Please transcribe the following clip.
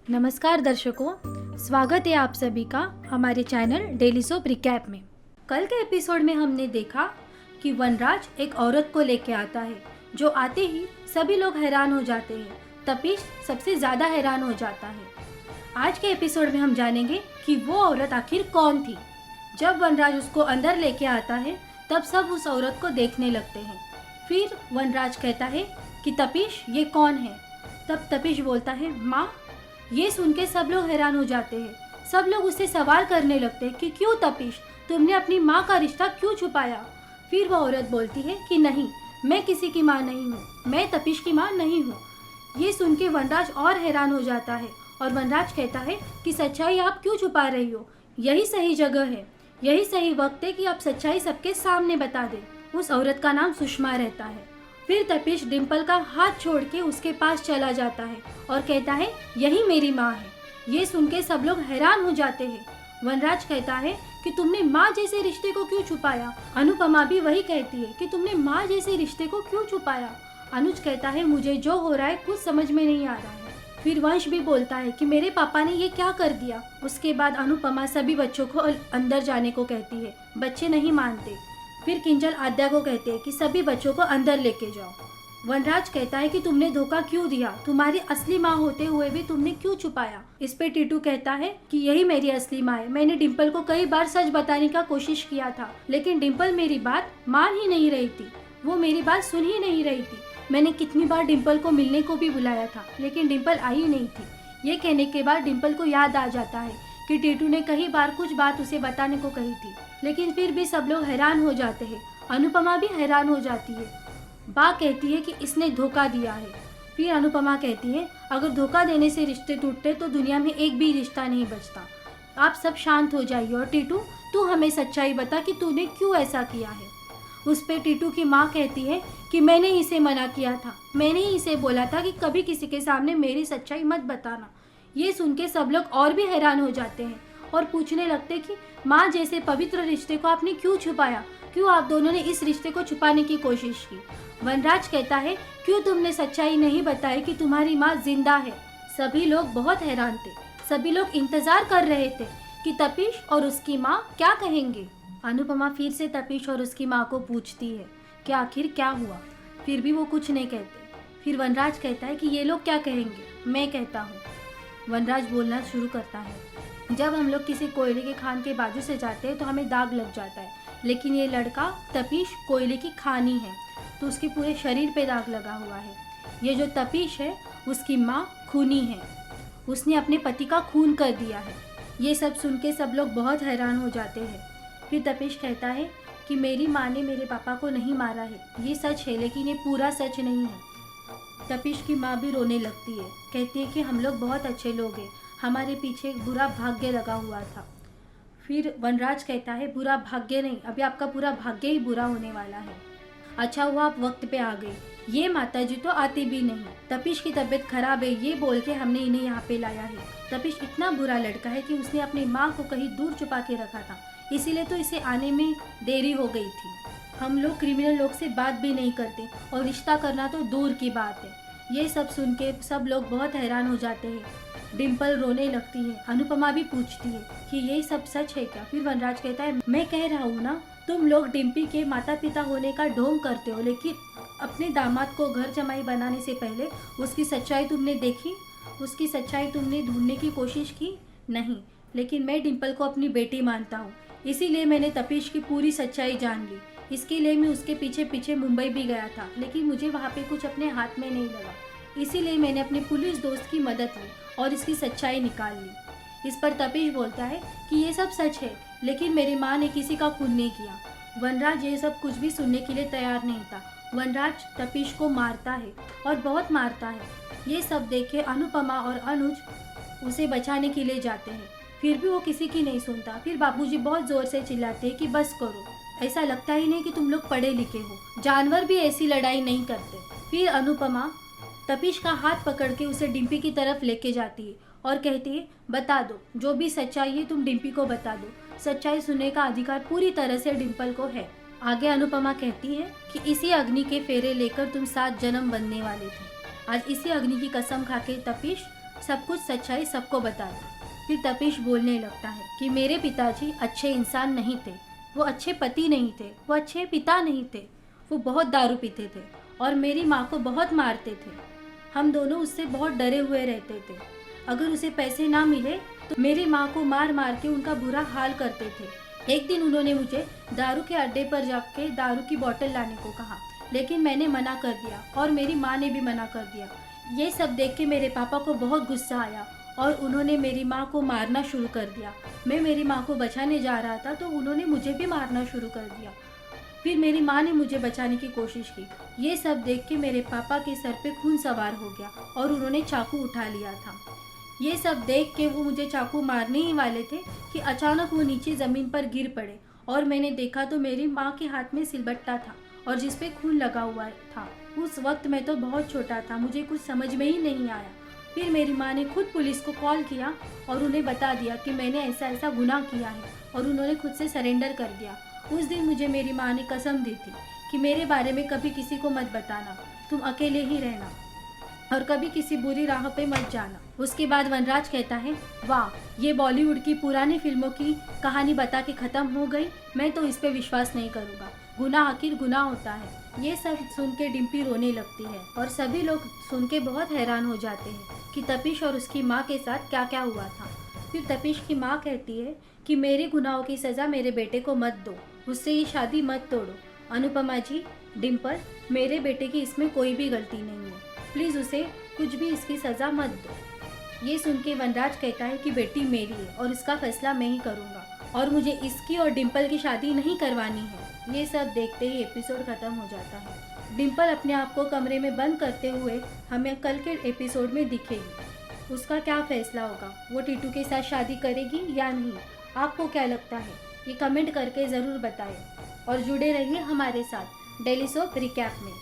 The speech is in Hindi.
नमस्कार दर्शकों, स्वागत है आप सभी का हमारे चैनल डेली सोप रिकैप में। कल के एपिसोड में हमने देखा कि वनराज एक औरत को लेके आता है। जो आते ही सभी लोग हैरान हो जाते हैं। तपीश सबसे ज़्यादा हैरान हो जाता है। आज के एपिसोड में हम जानेंगे कि वो औरत आखिर कौन थी। जब वनराज उसको अंदर लेके आता है तब सब उस औरत को देखने लगते हैं। फिर वनराज कहता है कि तपीश ये कौन है। तब तपीश बोलता है माँ। ये सुन के सब लोग हैरान हो जाते हैं। सब लोग उससे सवाल करने लगते हैं कि क्यों तपीश, तुमने अपनी माँ का रिश्ता क्यों छुपाया। फिर वह औरत बोलती है कि नहीं, मैं किसी की माँ नहीं हूँ, मैं तपीश की माँ नहीं हूँ। ये सुन के वनराज और हैरान हो जाता है और वनराज कहता है कि सच्चाई आप क्यों छुपा रही हो। यही सही जगह है, यही सही वक्त है कि आप सच्चाई सबके सामने बता दें। उस औरत का नाम सुषमा रहता है। फिर तपीश डिम्पल का हाथ छोड़ के उसके पास चला जाता है और कहता है यही मेरी माँ है। ये सुन के सब लोग हैरान हो जाते हैं। वनराज कहता है कि तुमने माँ जैसे रिश्ते को क्यों छुपाया। अनुपमा भी वही कहती है कि तुमने माँ जैसे रिश्ते को क्यों छुपाया। अनुज कहता है मुझे जो हो रहा है कुछ समझ में नहीं आ रहा है। फिर वंश भी बोलता है कि मेरे पापा ने ये क्या कर दिया। उसके बाद अनुपमा सभी बच्चों को अंदर जाने को कहती है। बच्चे नहीं मानते। फिर किंजल आद्या को कहते हैं कि सभी बच्चों को अंदर लेके जाओ। वनराज कहता है कि तुमने धोखा क्यों दिया, तुम्हारी असली माँ होते हुए भी तुमने क्यों छुपाया। इस पे टीटू कहता है कि यही मेरी असली माँ है। मैंने डिम्पल को कई बार सच बताने का कोशिश किया था, लेकिन डिम्पल मेरी बात मान ही नहीं रही थी। वो मेरी बात सुन ही नहीं रही थी। मैंने कितनी बार डिम्पल को मिलने को भी बुलाया था, लेकिन डिम्पल आई नहीं थी। ये कहने के बाद डिम्पल को याद आ जाता है कि टीटू ने कई बार कुछ बात उसे बताने को कही थी, लेकिन फिर भी सब लोग हैरान हो जाते हैं। अनुपमा भी हैरान हो जाती है। बा कहती है कि इसने धोखा दिया है। फिर अनुपमा कहती है अगर धोखा देने से रिश्ते टूटते तो दुनिया में एक भी रिश्ता नहीं बचता। आप सब शांत हो जाइए और टीटू तू हमें सच्चाई बता कि तूने क्यों ऐसा किया है। उस पे टीटू की माँ कहती है कि मैंने इसे मना किया था, मैंने ही इसे बोला था कि कभी किसी के सामने मेरी सच्चाई मत बताना। ये सुन के सब लोग और भी हैरान हो जाते हैं और पूछने लगते कि माँ जैसे पवित्र रिश्ते को आपने क्यों छुपाया, क्यों आप दोनों ने इस रिश्ते को छुपाने की कोशिश की। वनराज कहता है क्यों तुमने सच्चाई नहीं बताई कि तुम्हारी माँ जिंदा है। सभी लोग बहुत हैरान थे। सभी लोग इंतजार कर रहे थे कि तपीश और उसकी माँ क्या कहेंगे। अनुपमा फिर से तपीश और उसकी माँ को पूछती है कि आखिर क्या हुआ। फिर भी वो कुछ नहीं कहते। फिर वनराज कहता है कि ये लोग क्या कहेंगे, मैं कहता हूँ। वनराज बोलना शुरू करता है जब हम लोग किसी कोयले के खान के बाजू से जाते हैं तो हमें दाग लग जाता है, लेकिन ये लड़का तपीश कोयले की खानी है तो उसके पूरे शरीर पे दाग लगा हुआ है। ये जो तपीश है उसकी माँ खूनी है, उसने अपने पति का खून कर दिया है। ये सब सुन के सब लोग बहुत हैरान हो जाते हैं। फिर तपीश कहता है कि मेरी माँ ने मेरे पापा को नहीं मारा है, ये सच है, लेकिन ये पूरा सच नहीं है। तपीश की माँ भी रोने लगती है, कहती है कि हम लोग बहुत अच्छे लोग हैं, हमारे पीछे एक बुरा भाग्य लगा हुआ था। फिर वनराज कहता है बुरा भाग्य नहीं, अभी आपका पूरा भाग्य ही बुरा होने वाला है। अच्छा हुआ आप वक्त पे आ गई, ये माताजी तो आती भी नहीं। तपीश की तबीयत खराब है, ये बोल के हमने इन्हें यहाँ पे लाया है। तपीश इतना बुरा लड़का है कि उसने अपनी माँ को कहीं दूर छुपा के रखा था, इसीलिए तो इसे आने में देरी हो गई थी। हम लोग क्रिमिनल लोग से बात भी नहीं करते और रिश्ता करना तो दूर की बात है। ये सब सुन के सब लोग बहुत हैरान हो जाते हैं। डिम्पल रोने लगती है। अनुपमा भी पूछती है कि ये सब सच है क्या। फिर वनराज कहता है मैं कह रहा हूँ ना, तुम लोग डिम्पी के माता पिता होने का ढोंग करते हो, लेकिन अपने दामाद को घर जमाई बनाने से पहले उसकी सच्चाई तुमने देखी, उसकी सच्चाई तुमने ढूंढने की कोशिश की नहीं। लेकिन मैं डिम्पल को अपनी बेटी मानता हूँ, इसीलिए मैंने तपीश की पूरी सच्चाई जान ली। इसके लिए मैं उसके पीछे पीछे मुंबई भी गया था, लेकिन मुझे वहाँ पे कुछ अपने हाथ में नहीं लगा, इसीलिए मैंने अपने पुलिस दोस्त की मदद ली और इसकी सच्चाई निकाल ली। इस पर तपीश बोलता है कि ये सब सच है, लेकिन मेरी माँ ने किसी का खून नहीं किया। वनराज ये सब कुछ भी सुनने के लिए तैयार नहीं था। वनराज तपीश को मारता है और बहुत मारता है। ये सब देख के अनुपमा और अनुज उसे बचाने के लिए जाते हैं, फिर भी वो किसी की नहीं सुनता। फिर बाबूजी बहुत ज़ोर से चिल्लाते हैं कि बस करो, ऐसा लगता ही नहीं कि तुम लोग पढ़े लिखे हो, जानवर भी ऐसी लड़ाई नहीं करते। फिर अनुपमा तपीश का हाथ पकड़ के उसे डिम्पी की तरफ लेके जाती है और कहती है बता दो, जो भी सच्चाई है तुम डिम्पी को बता दो, सच्चाई सुनने का अधिकार पूरी तरह से डिम्पल को है। आगे अनुपमा कहती है कि इसी अग्नि के फेरे लेकर तुम 7 जन्म बनने वाले थे। आज इसी अग्नि की कसम खा के तपीश सब कुछ सच्चाई सबको बता दी। फिर तपीश बोलने लगता है कि मेरे पिताजी अच्छे इंसान नहीं थे, वो अच्छे पति नहीं थे, वो अच्छे पिता नहीं थे, वो बहुत दारू पीते थे और मेरी माँ को बहुत मारते थे। हम दोनों उससे बहुत डरे हुए रहते थे। अगर उसे पैसे ना मिले तो मेरी माँ को मार मार के उनका बुरा हाल करते थे। एक दिन उन्होंने मुझे दारू के अड्डे पर जाके दारू की बोतल लाने को कहा, लेकिन मैंने मना कर दिया और मेरी माँ ने भी मना कर दिया। ये सब देख के मेरे पापा को बहुत गुस्सा आया और उन्होंने मेरी माँ को मारना शुरू कर दिया। मैं मेरी माँ को बचाने जा रहा था तो उन्होंने मुझे भी मारना शुरू कर दिया। फिर मेरी माँ ने मुझे बचाने की कोशिश की। ये सब देख के मेरे पापा के सर पे खून सवार हो गया और उन्होंने चाकू उठा लिया था। ये सब देख के वो मुझे चाकू मारने ही वाले थे कि अचानक वो नीचे ज़मीन पर गिर पड़े और मैंने देखा तो मेरी माँ के हाथ में सिलबट्टा था और जिस पे खून लगा हुआ था। उस वक्त मैं तो बहुत छोटा था, मुझे कुछ समझ में ही नहीं आया। फिर मेरी माँ ने खुद पुलिस को कॉल किया और उन्हें बता दिया कि मैंने ऐसा ऐसा गुनाह किया है और उन्होंने खुद से सरेंडर कर दिया। उस दिन मुझे मेरी माँ ने कसम दी थी कि मेरे बारे में कभी किसी को मत बताना, तुम अकेले ही रहना और कभी किसी बुरी राह पे मत जाना। उसके बाद वनराज कहता है, वाह, ये बॉलीवुड की पुरानी फिल्मों की कहानी बता के ख़त्म हो गई। मैं तो इस पे विश्वास नहीं करूँगा। गुनाह आखिर गुनाह होता है। ये सब सुन के डिम्पी रोने लगती है और सभी लोग सुन के बहुत हैरान हो जाते हैं कि तपीश और उसकी माँ के साथ क्या क्या हुआ था। फिर तपीश की माँ कहती है कि मेरे गुनाहों की सज़ा मेरे बेटे को मत दो, उससे ये शादी मत तोड़ो। अनुपमा जी, डिम्पल, मेरे बेटे की इसमें कोई भी गलती नहीं है, प्लीज़ उसे कुछ भी इसकी सज़ा मत दो। ये सुन के वनराज कहता है कि बेटी मेरी है और इसका फैसला मैं ही करूँगा और मुझे इसकी और डिम्पल की शादी नहीं करवानी है। ये सब देखते ही एपिसोड ख़त्म हो जाता है। डिम्पल अपने आप को कमरे में बंद करते हुए हमें कल के एपिसोड में दिखेगी। उसका क्या फैसला होगा, वो टीटू के साथ शादी करेगी या नहीं? आपको क्या लगता है, ये कमेंट करके ज़रूर बताएं और जुड़े रहिए हमारे साथ डेली सोप रिकैप में।